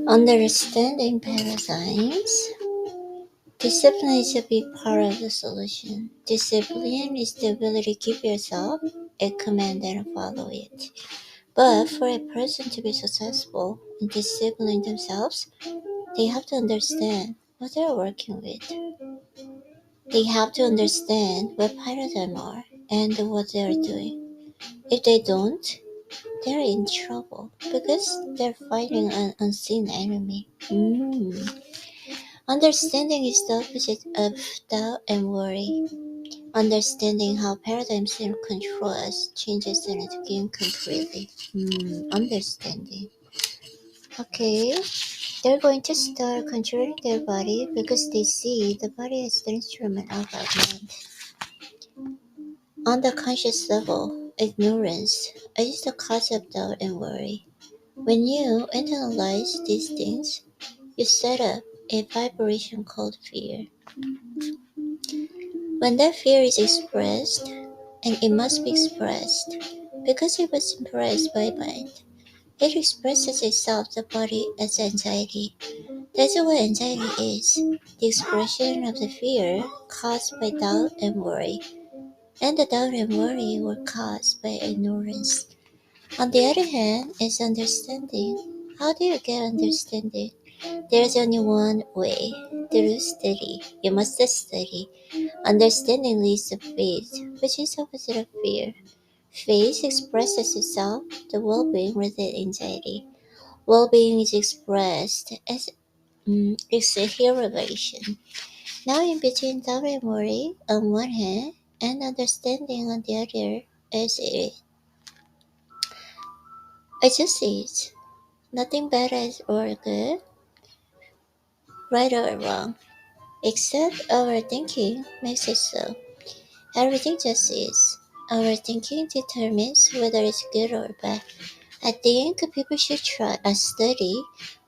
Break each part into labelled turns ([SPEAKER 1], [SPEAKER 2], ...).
[SPEAKER 1] Understanding paradigms. Discipline is a big part of the solution. Discipline is the ability to keep yourself at command and follow it. But for a person to be successful in disciplining themselves, they have to understand what they're working with. They have to understand what paradigm are and what they're doing. If they don't, they're in trouble because they're fighting an unseen enemy. Understanding is the opposite of doubt and worry. Understanding how paradigms can control us changes the game completely. Understanding. Okay, they're going to start controlling their body because they see the body as the instrument of our mind. On the conscious level, ignorance is the cause of doubt and worry. When you internalize these things, you set up a vibration called fear. When that fear is expressed, and it must be expressed, because it was impressed by mind, it expresses itself the body as anxiety. That's what anxiety is, the expression of the fear caused by doubt and worry, and the doubt and worry were caused by ignorance. On the other hand, is understanding. How do you get understanding? There's only one way, through study. You must study. Understanding leads to faith, which is opposite of fear. Faith expresses itself, the well-being rather than anxiety. Well-being is expressed as exhilaration. Now in between doubt and worry on one hand, and understanding on the other, as it just is. Nothing bad or good, right or wrong, except our thinking makes it so. Everything just is. Our thinking determines whether it's good or bad. I think people should try a study.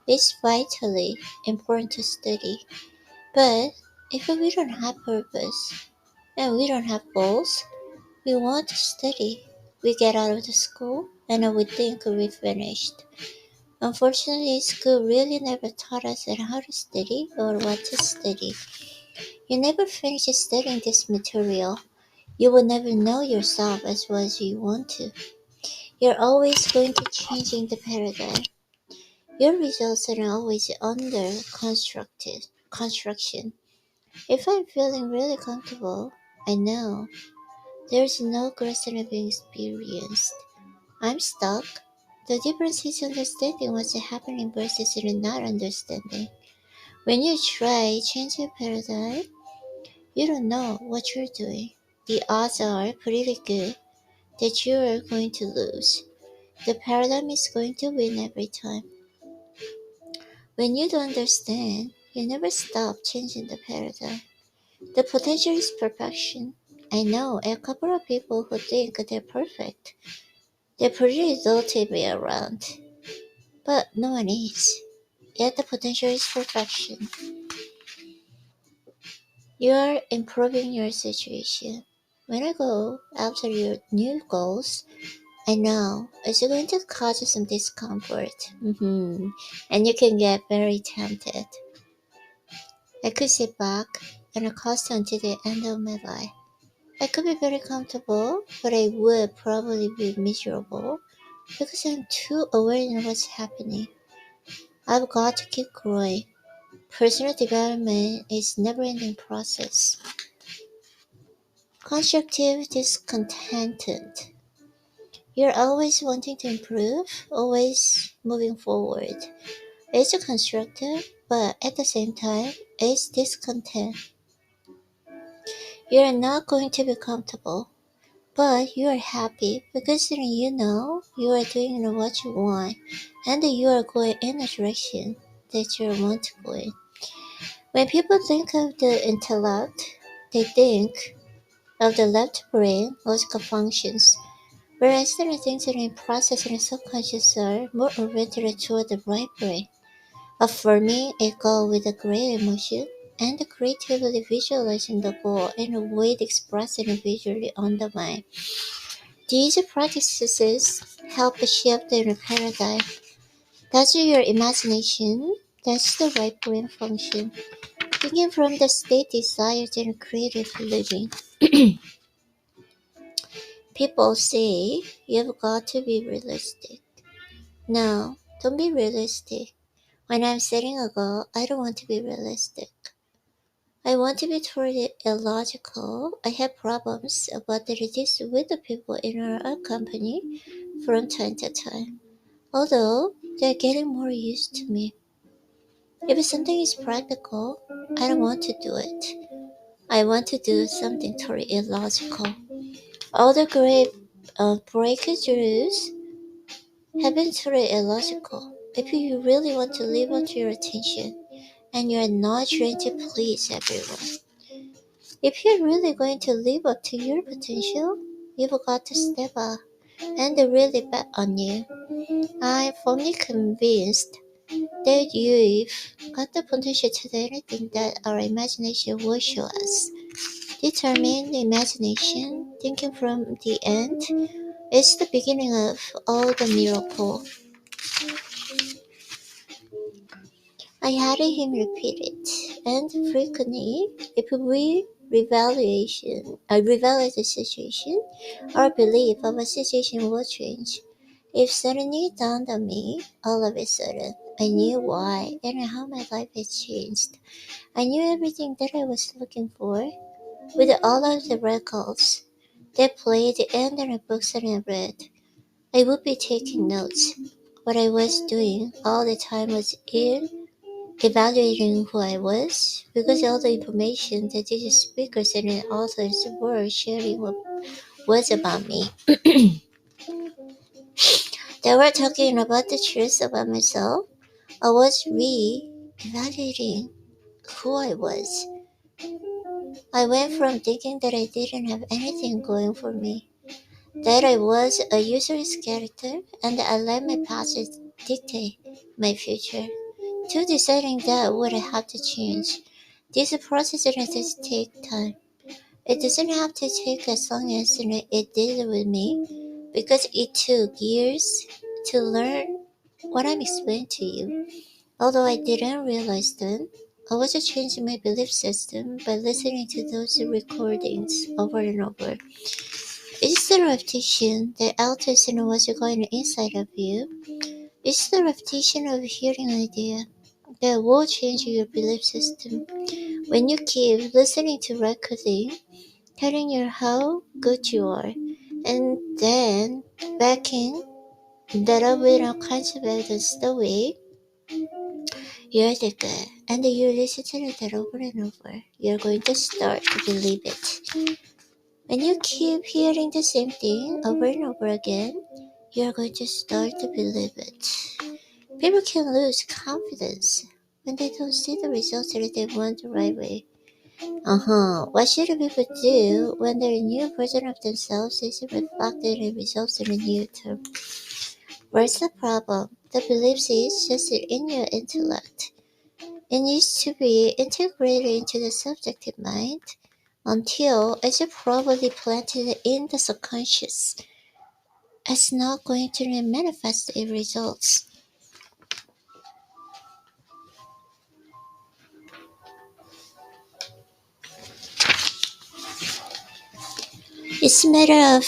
[SPEAKER 1] It's vitally important to study. But if we don't have purpose and we don't have goals, we want to study. We get out of the school and we think we finished. Unfortunately, school really never taught us how to study or what to study. You never finish studying this material. You will never know yourself as well as you want to. You're always going to changing the paradigm. Your results are always under construction. If I'm feeling really comfortable, I know there's no growth being experienced. I'm stuck. The difference is understanding what's happening versus not understanding. When you try changing paradigm, you don't know what you're doing. The odds are pretty good that you are going to lose. The paradigm is going to win every time. When you don't understand, you never stop changing the paradigm. The potential is perfection. I know a couple of people who think they're perfect. They're pretty dull to be around, but no one is. Yet the potential is perfection. You are improving your situation. When I go after your new goals, I know it's going to cause you some discomfort. And you can get very tempted. I could sit back and coast until the end of my life. I could be very comfortable, but I would probably be miserable because I'm too aware of what's happening. I've got to keep growing. Personal development is never-ending process. Constructive discontented. You're always wanting to improve, always moving forward. It's constructive, but at the same time, it's discontent. You're not going to be comfortable, but you are happy because you know you are doing what you want and that you are going in a direction that you want to go in. When people think of the intellect, they think of the left brain logical functions, whereas certain things that are in process in the subconscious are more oriented toward the right brain, affirming a goal with a great emotion, and creatively visualizing the goal in a way to express it visually on the mind. These practices help shift the paradigm. That's your imagination, that's the right brain function, thinking from the state desired and creative living. People say you've got to be realistic. No, don't be realistic. When I'm setting a goal, I don't want to be realistic. I want to be totally illogical. I have problems about the this with the people in our company from time to time. Although they're getting more used to me. If something is practical, I don't want to do it. I want to do something totally illogical. All the great breakthroughs have been totally illogical. If you really want to live up to your attention and you're not trying to please everyone, if you're really going to live up to your potential, you've got to step up and really bet on you. I'm firmly convinced that you've got the potential to do anything that our imagination will show us. Determined imagination, thinking from the end, is the beginning of all the miracle. I had him repeat it, and frequently, if we reevaluate the situation, our belief of a situation will change. It suddenly dawned on me, all of a sudden, I knew why and how my life had changed. I knew everything that I was looking for, with all of the records that played and the books that I read. I would be taking notes. What I was doing all the time was evaluating who I was, because all the information that these speakers and the authors were sharing was about me. They were talking about the truth about myself. I was re-evaluating who I was. I went from thinking that I didn't have anything going for me, that I was a useless character, and that I let my past dictate my future, to deciding that would have to change. This process doesn't take time. It doesn't have to take as long as it did with me, because it took years to learn what I'm explaining to you. Although I didn't realize then, I was changing my belief system by listening to those recordings over and over. It's the repetition that alters what's going inside of you. It's the repetition of hearing an idea that will change your belief system. When you keep listening to recording, telling you how good you are, and then backing that up with all kinds of evidence, the way you're the good, and you listen to that over and over, you're going to start to believe it. When you keep hearing the same thing over and over again, you're going to start to believe it. People can lose confidence when they don't see the results that they want the right way. What should people do when their new version of themselves isn't reflected in results in the near term? Where's the problem? The belief is just in your intellect. It needs to be integrated into the subjective mind until it's properly planted in the subconscious. It's not going to manifest in results. It's a matter of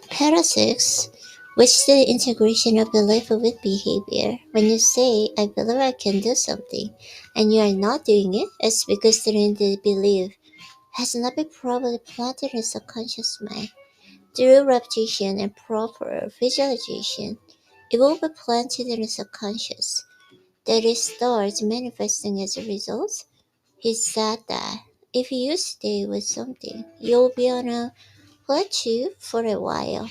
[SPEAKER 1] paradox, which is the integration of belief with behavior. When you say, I believe I can do something, and you are not doing it, it's because the belief has not been properly planted in the subconscious mind. Through repetition and proper visualization, it will be planted in the subconscious. That it starts manifesting as a result. He said that if you stay with something, you'll be on a plateau for a while.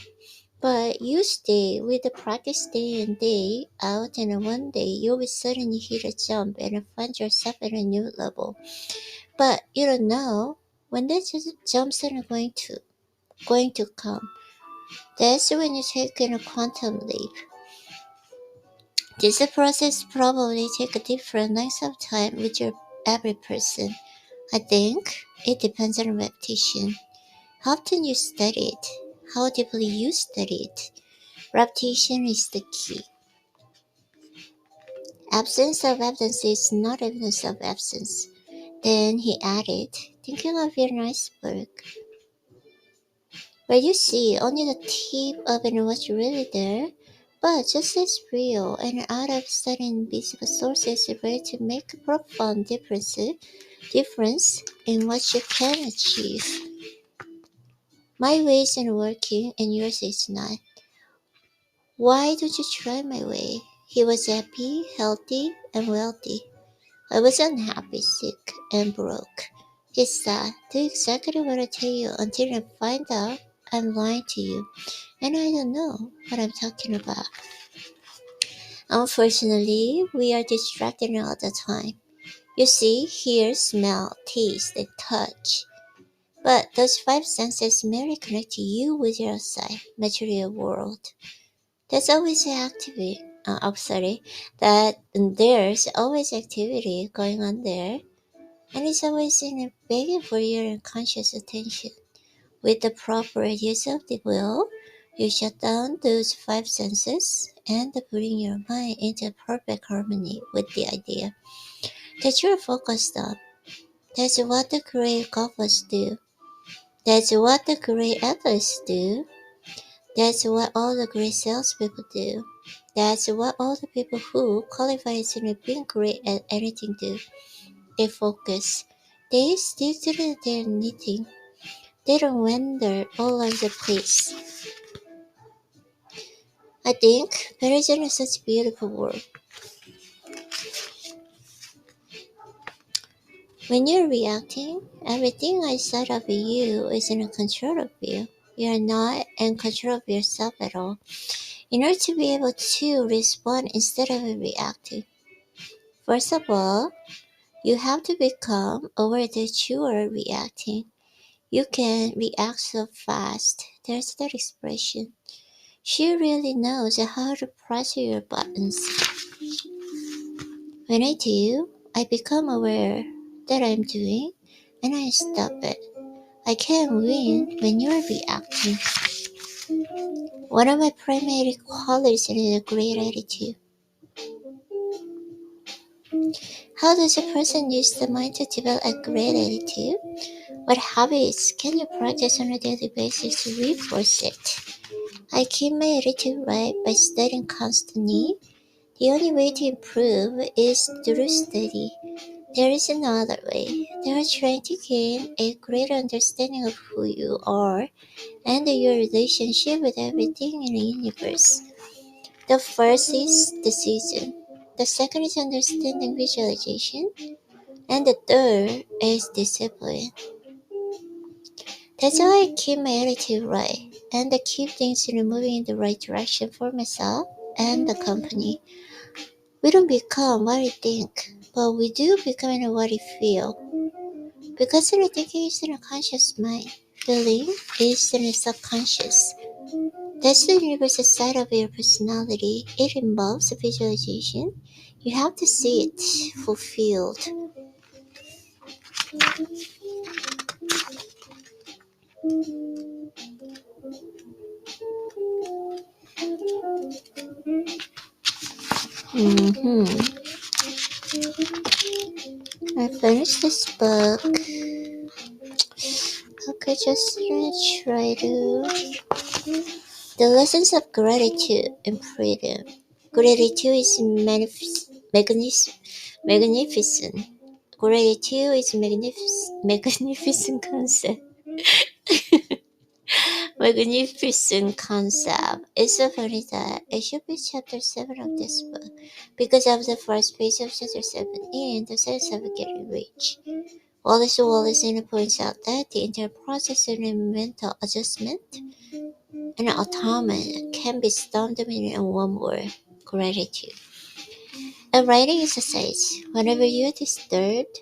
[SPEAKER 1] But you stay with the practice day in day out, and one day you will suddenly hit a jump and find yourself at a new level. But you don't know when that jumps are going to come. That's when you take in a quantum leap. This process probably takes a different length of time with every person. I think it depends on repetition. How often you study it, how deeply you study it. Repetition is the key. Absence of evidence is not evidence of absence. Then he added, thinking of your iceberg, where you see only the tip of it what's really there, but just as real and out of studying visible sources ready to make a profound difference in what you can achieve. My way isn't working and yours is not. Why don't you try my way? He was happy, healthy, and wealthy. I was unhappy, sick, and broke. He said, do exactly what I tell you until I find out I'm lying to you, and I don't know what I'm talking about. Unfortunately, we are distracted all the time. You see, hear, smell, taste, and touch. But those five senses merely connect you with your outside material world. That's always activity. Sorry, that there's always activity going on there, and it's always in it begging for your unconscious attention. With the proper use of the will, you shut down those five senses and bring your mind into perfect harmony with the idea that you're focused on. That's what the great golfers do. That's what the great athletes do. That's what all the great salespeople do. That's what all the people who qualify as being great at anything do. They focus. They stick to their knitting. They don't wander all over the place. I think Parisian is such a beautiful word. When you're reacting, everything outside of you is in control of you. You're not in control of yourself at all. In order to be able to respond instead of reacting, first of all, you have to become aware that you are reacting. You can react so fast. There's that expression. She really knows how to press your buttons. When I do, I become aware that I'm doing and I stop it. I can win when you're reacting. One of my primary qualities is a great attitude. How does a person use the mind to develop a great attitude? What habits can you practice on a daily basis to reinforce it? I keep my attitude right by studying constantly. The only way to improve is through study. There is another way. They are trying to gain a greater understanding of who you are and your relationship with everything in the universe. The first is decision. The second is understanding visualization. And the third is discipline. That's how I keep my attitude right and I keep things moving in the right direction for myself and the company. We don't become what we think, but we do become what we feel. Because the thinking is in a conscious mind, feeling is in a subconscious. That's the universal side of your personality. It involves visualization. You have to see it fulfilled. hmm I finished this book. Okay, just try to. The lessons of gratitude and freedom. Gratitude is magnificent. Gratitude is magnificent concept. Magnificent concept. It's so funny that it should be chapter 7 of this book because of the first page of chapter 7 in the sense of getting rich. Wallace points out that the entire process of mental adjustment and autonomy can be summed up in one word: gratitude. A writing exercise. Whenever you're disturbed,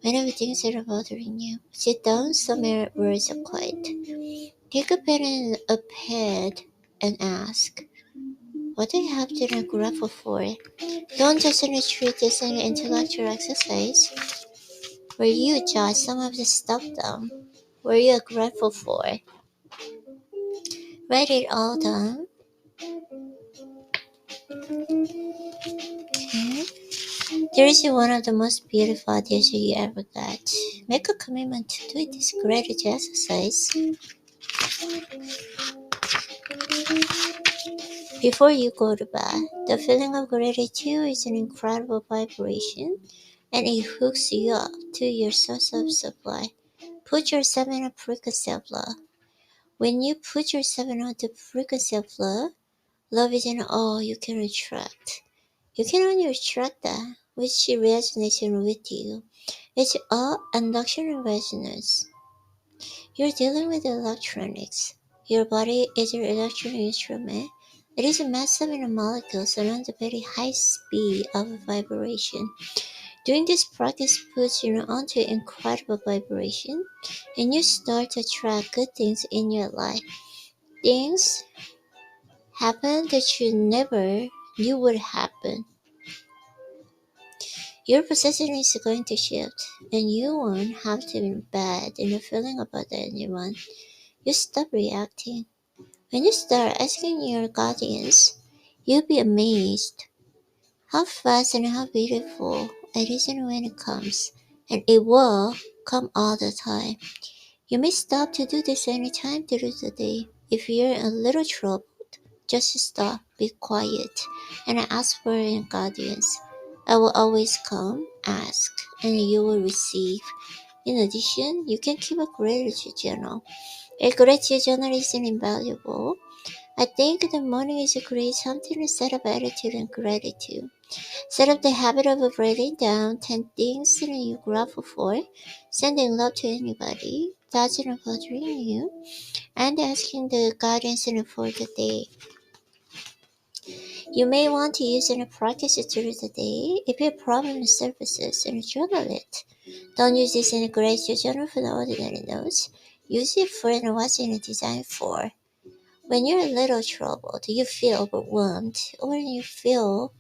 [SPEAKER 1] whenever things are bothering you, sit down somewhere where it's quiet. Take a pen and a pad and ask, what do you have to grapple for? Don't just treat this as an intellectual exercise where you jot some of the stuff down. Where you're grateful for. Write it all down. Okay. There is one of the most beautiful ideas you ever got. Make a commitment to do this gratitude exercise before you go to bed. The feeling of gratitude is an incredible vibration and it hooks you up to your source of supply. Put yourself in a frequency of love. When you put yourself in the frequency of love isn't all you can attract. You can only attract that which resonates with you. It's all induction resonance. You're dealing with electronics. Your body is your electronic instrument. It is a massive in molecules around a very high speed of vibration. Doing this practice puts you onto incredible vibration and you start to attract good things in your life. Things happen that you never knew would happen. Your perception is going to shift, and you won't have to be bad in a feeling about anyone. You stop reacting. When you start asking your guardians, you'll be amazed how fast and how beautiful it is when it comes, and it will come all the time. You may stop to do this any time through the day. If you're in a little trouble, just stop, be quiet, and ask for your guardians. I will always come, ask, and you will receive. In addition, you can keep a gratitude journal. A gratitude journal is invaluable. I think the morning is a great time to set up attitude and gratitude. Set up the habit of writing down 10 things that you're grateful for, sending love to anybody that's not bothering you, and asking the guidance for the day. You may want to use it in practice through the day if your problem surfaces and journal it. Don't use this in a gratitude journal for the ordinary notes. Use it for what's it designed for. When you're a little troubled, you feel overwhelmed, or you feel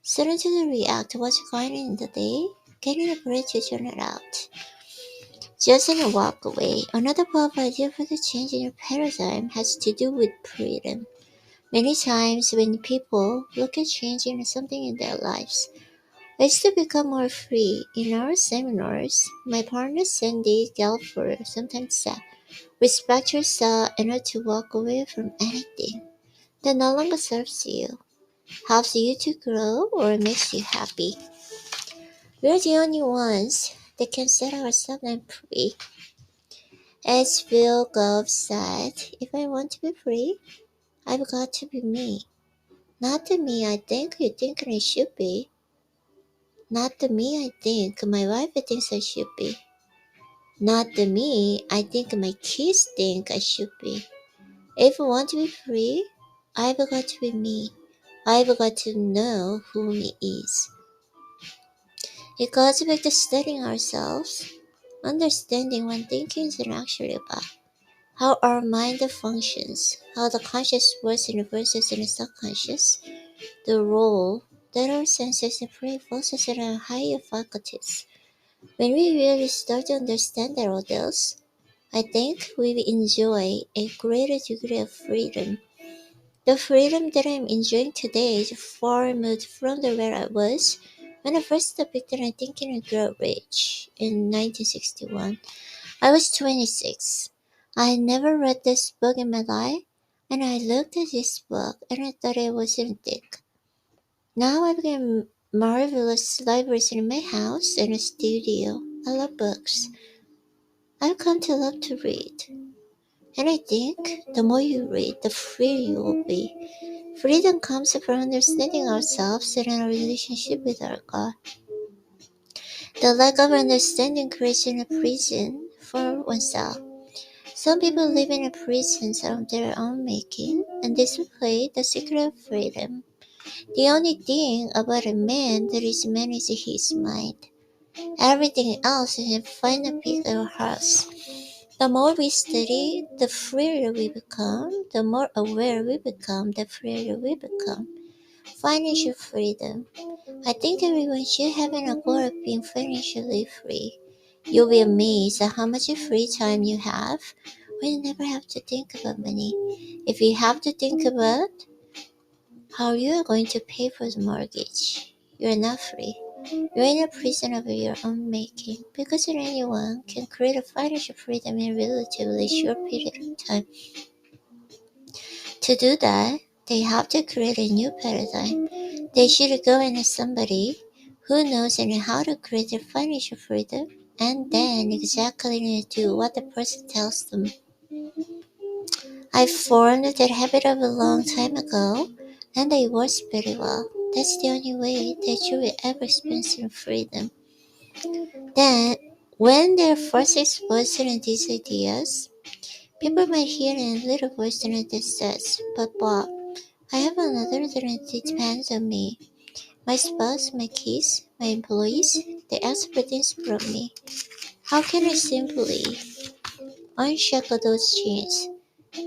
[SPEAKER 1] certain to react to what's going on in the day, getting a gratitude journal out. Just in a walk away, another powerful idea for the change in your paradigm has to do with freedom. Many times when people look at changing something in their lives, it's to become more free. In our seminars, my partner Cindy Gelfer sometimes said, respect yourself and not to walk away from anything that no longer serves you, helps you to grow, or makes you happy. We're the only ones that can set ourselves free. As Bill Gove said, if I want to be free, I've got to be me. Not the me I think you think I should be. Not the me I think my wife thinks I should be. Not the me I think my kids think I should be. If I want to be free, I've got to be me. I've got to know who me is. It goes back to studying ourselves, understanding what thinking is actually about, how our mind functions, how the conscious works in versus in the subconscious, the role that our senses play versus in our higher faculties. When we really start to understand all this, I think we will enjoy a greater degree of freedom. The freedom that I'm enjoying today is far removed from the where I was when I first depicted on Thinking and Grow Rich in 1961. I was 26. I had never read this book in my life, and I looked at this book and I thought it wasn't thick. Now I've got marvelous libraries in my house and a studio. I love books. I've come to love to read. And I think the more you read, the freer you will be. Freedom comes from understanding ourselves and our relationship with our God. The lack of understanding creates a prison for oneself. Some people live in prisons of their own making and display the secret of freedom. The only thing about a man that is man is his mind. Everything else is a final piece of house. The more we study, the freer we become. The more aware we become, the freer we become. Financial freedom. I think everyone should have an goal of being financially free. You'll be amazed at how much free time you have when you never have to think about money. If you have to think about how you are going to pay for the mortgage, you're not free. You're in a prison of your own making because anyone can create a financial freedom in a relatively short period of time. To do that, they have to create a new paradigm. They should go and somebody who knows and how to create their financial freedom and then exactly do what the person tells them. I formed that habit of a long time ago and it works very well. That's the only way that you will ever experience freedom. Then, when they're first exposed to these ideas, people might hear a little voice in it that says, "But Bob, I have another that depends on me. My spouse, my kids, my employees, they ask for things from me. How can I simply unshackle those chains?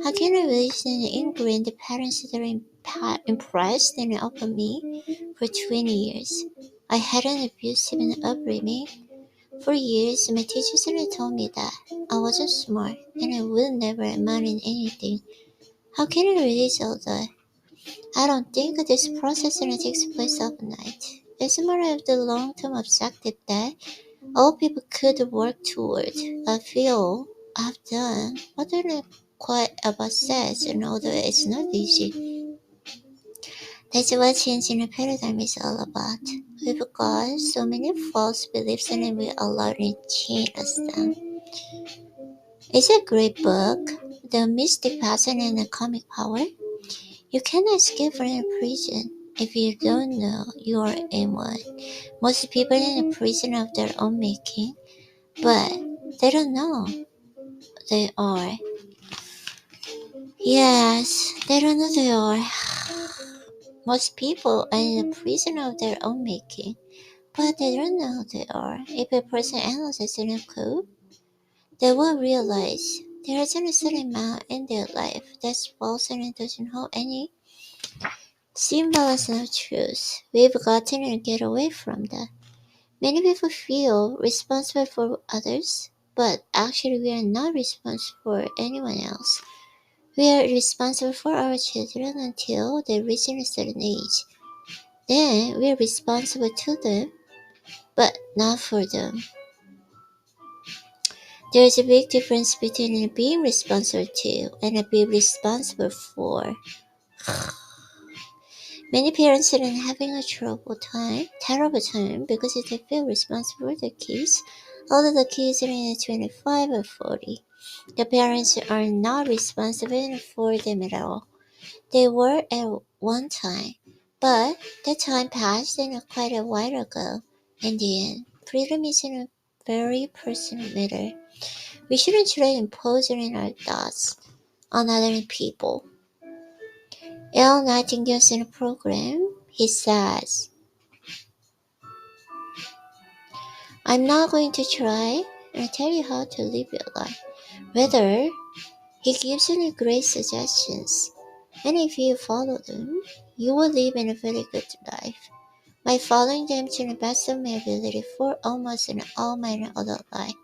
[SPEAKER 1] How can I release and ingrain the patterns that are impressed and upon me for 20 years? I had an abusive upbringing. For years, my teachers had told me that I wasn't smart and I would never amount in anything. How can I release all that? I don't think this process takes place overnight. It's more of the long-term objective that all people could work toward. I feel I've done what I don't quite about says, and although it's not easy, that's what changing the paradigm is all about. We've got so many false beliefs and we allow it to chain us down. It's a great book, The Mystic Passion and the Comic Power. You cannot escape from a prison if you don't know you are in one. Most people are in a prison of their own making, but they don't know they are. Yes, they don't know they are. Most people are in a prison of their own making, but they don't know they are. If a person analyzes a code, they will realize there isn't a certain amount in their life that's false and doesn't hold any symbolism of truth. We've got to get away from that. Many people feel responsible for others, but actually we are not responsible for anyone else. We are responsible for our children until they reach a certain age. Then we are responsible to them, but not for them. There is a big difference between being responsible to and being responsible for. Many parents are having a terrible time, because they feel responsible for their kids, although the kids are in 25 or 40. The parents are not responsible for them at all. They were at one time, but the time passed quite a while ago. In the end, freedom is in a very personal matter. We shouldn't try to impose our thoughts on other people. Elle Nightingale's in a program, he says, "I'm not going to try and tell you how to live your life. Rather, he gives you great suggestions, and if you follow them, you will live in a very good life. By following them to the best of my ability for almost all my adult life,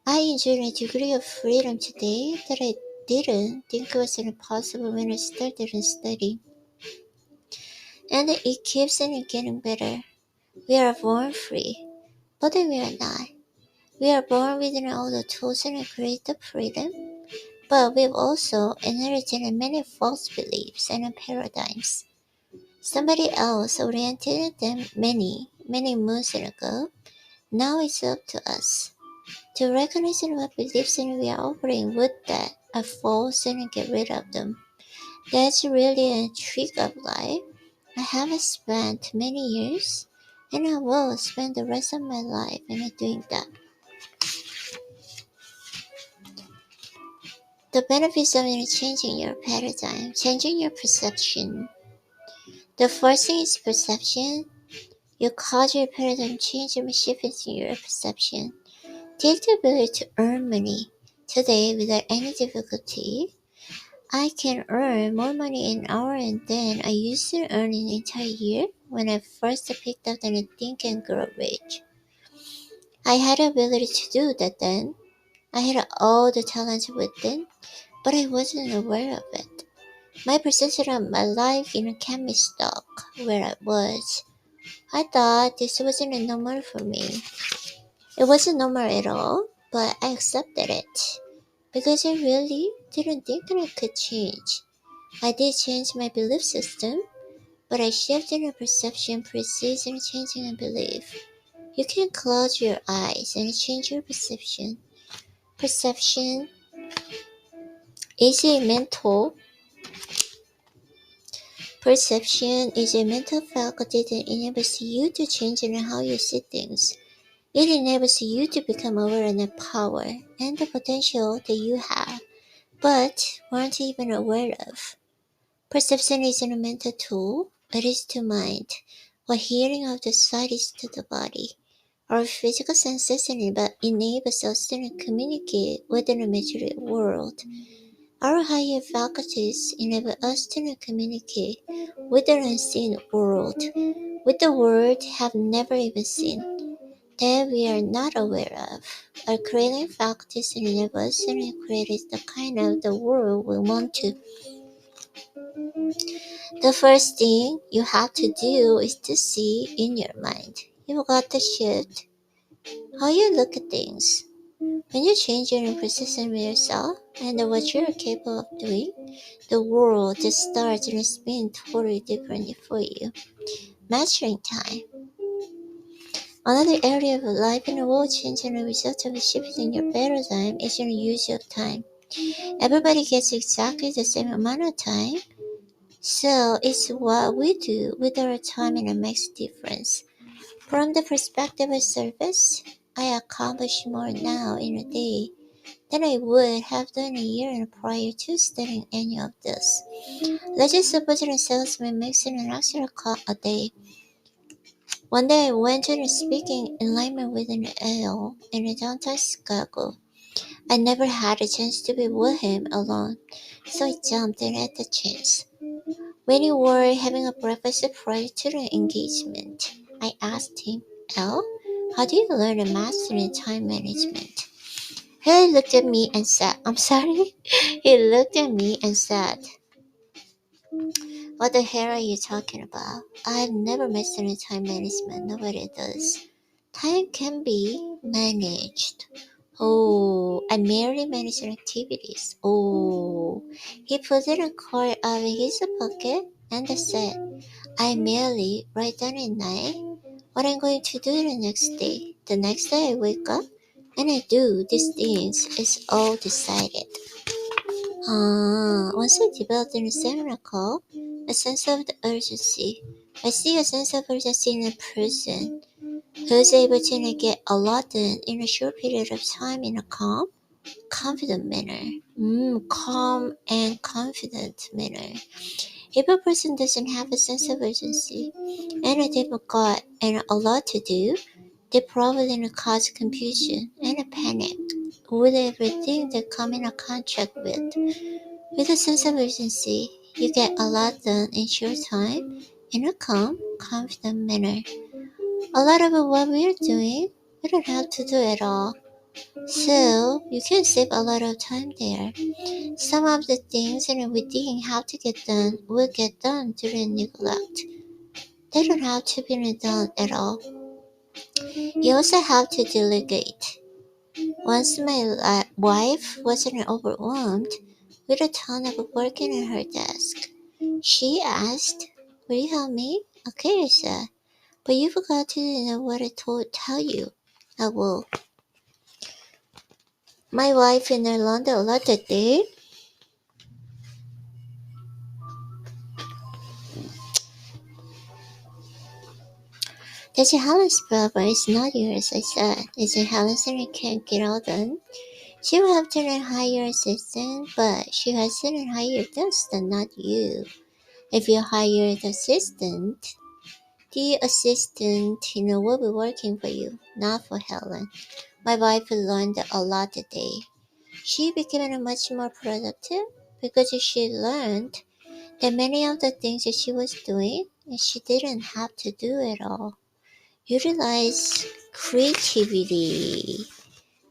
[SPEAKER 1] I enjoy a degree of freedom today that I didn't think was possible when I started studying. And it keeps on getting better. We are born free, but we are not. We are born with all the tools and creative freedom, but we've also inherited many false beliefs and paradigms. Somebody else oriented them many moons ago. Now it's up to us to recognize what beliefs we are operating with that are false and get rid of them. That's really a trick of life. I have spent many years, and I will spend the rest of my life doing that. The benefits of changing your paradigm, changing your perception. The first thing is perception. You cause your paradigm change and shift in your perception. Take the ability to earn money. Today, without any difficulty, I can earn more money in an hour than I used to earn in an entire year when I first picked up the Think and Grow Rich. I had the ability to do that then. I had all the talent within, but I wasn't aware of it. My perception of my life kept me stuck where I was. I thought this wasn't normal for me. It wasn't normal at all, but I accepted it because I really didn't think that I could change. I did change my belief system, but I shifted my perception precision changing a belief. You can close your eyes and change your perception. Perception is a mental Perception is a mental faculty that enables you to change in how you see things. It enables you to become aware of the power and the potential that you have, but weren't even aware of. Perception isn't a mental tool, it is to mind, what hearing of the sight is to the body. Our physical senses enables us to communicate with the material world. Our higher faculties enable us to communicate with the unseen world, with the world have never even seen, that we are not aware of. Our creating faculties enable us to create the kind of the world we want to. The first thing you have to do is to see in your mind. You've got to shift how you look at things. When you change your perception of yourself and what you're capable of doing, the world just starts and spin totally differently for you. Mastering time. Another area of life in the world changing a result of shifting your paradigm is your use of time. Everybody gets exactly the same amount of time, so it's what we do with our time that makes a difference. From the perspective of service, I accomplish more now in a day than I would have done a year prior to studying any of this. Let's just suppose that a salesman makes an extra call a day. One day I went to the speaking enlightenment with an ale in downtown Chicago. I never had a chance to be with him alone, so I jumped in at the chance. When we were having a breakfast prior to the engagement, I asked him, "Al, how do you learn to master in time management?" He looked at me and said, I'm sorry? He looked at me and said, "What the hell are you talking about? I've never mastered time management. Nobody does. Time can be managed." Oh, I merely manage activities. Oh, he pulled a card out of his pocket and said, "I merely write down at night what I'm going to do the next day. The next day I wake up and I do these things. It's all decided." Once I developed in a seminar call, a sense of the urgency. I see a sense of urgency in a person who is able to get a lot done in a short period of time in a calm, confident manner. Calm and confident manner. If a person doesn't have a sense of urgency and they've got a lot to do, they probably cause confusion and a panic with everything they come in a contract with. With a sense of urgency, you get a lot done in short time in a calm, confident manner. A lot of what we're doing, we don't have to do at all. So you can save a lot of time there. Some of the things that we didn't have to get done will get done during neglect. They don't have to be done at all. You also have to delegate. Once my wife wasn't overwhelmed with a ton of work on her desk. She asked, "Will you help me?" "Okay," I said. "But you forgot to know what I tell you." "I will." My wife in London a lot that day. That's Helen's problem, it's not yours, I said. It's Helen's and I can't get all done. She will have to hire assistant, but she hasn't hired us, then not you. If you hire the assistant, the assistant, will be working for you, not for Helen. My wife learned a lot today. She became much more productive because she learned that many of the things that she was doing, she didn't have to do at all. Utilize creativity.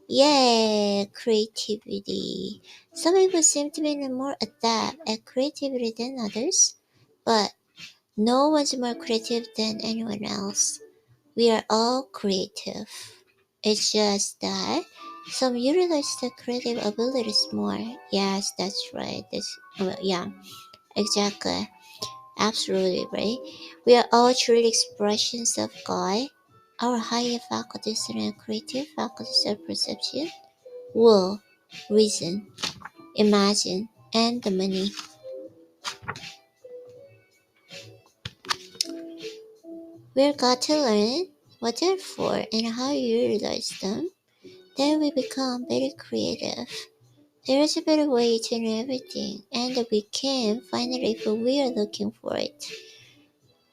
[SPEAKER 1] Yeah, creativity. Some people seem to be more adept at creativity than others, but no one's more creative than anyone else. We are all creative. It's just that some utilize the creative abilities more. Yes, that's right. Yeah, exactly. Absolutely right. We are all truly expressions of God. Our higher faculties and creative faculties of perception, will, reason, imagine, and the money. We're got to learn what they're for and how you utilize them. Then we become very creative. There is a better way to know everything, and we can find it if we are looking for it.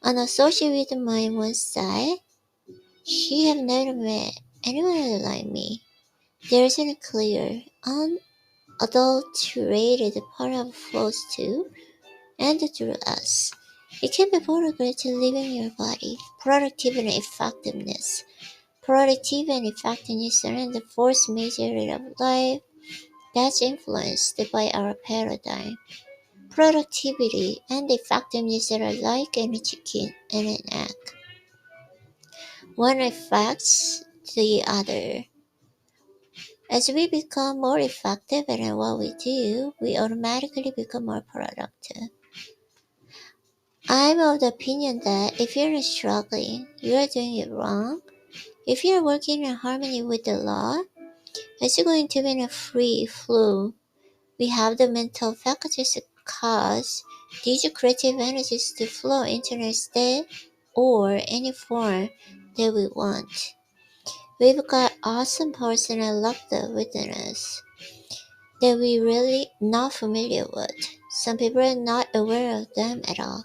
[SPEAKER 1] On associate with my one side, she have never met anyone like me. There isn't a clear, unadulterated part of flows to and through us. It can be portrayed to live in your body. Productivity and effectiveness. Productivity and effectiveness are the fourth major area of life that's influenced by our paradigm. Productivity and effectiveness are like a chicken and an egg. One affects the other. As we become more effective at what we do, we automatically become more productive. I'm of the opinion that if you're struggling, you are doing it wrong. If you're working in harmony with the law, it's going to be a free flow. We have the mental faculties to cause these creative energies to flow into a state or any form that we want. We've got awesome powers and I love them within us that we really not familiar with. Some people are not aware of them at all.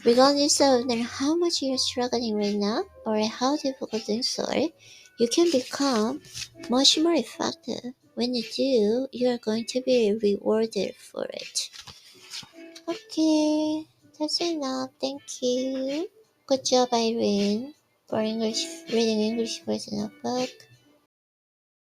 [SPEAKER 1] Regardless of how much you're struggling right now or how difficult things are, you can become much more effective. When you do, you are going to be rewarded for it. Okay, that's enough. Thank you. Good job, Irene, for English reading English version of book.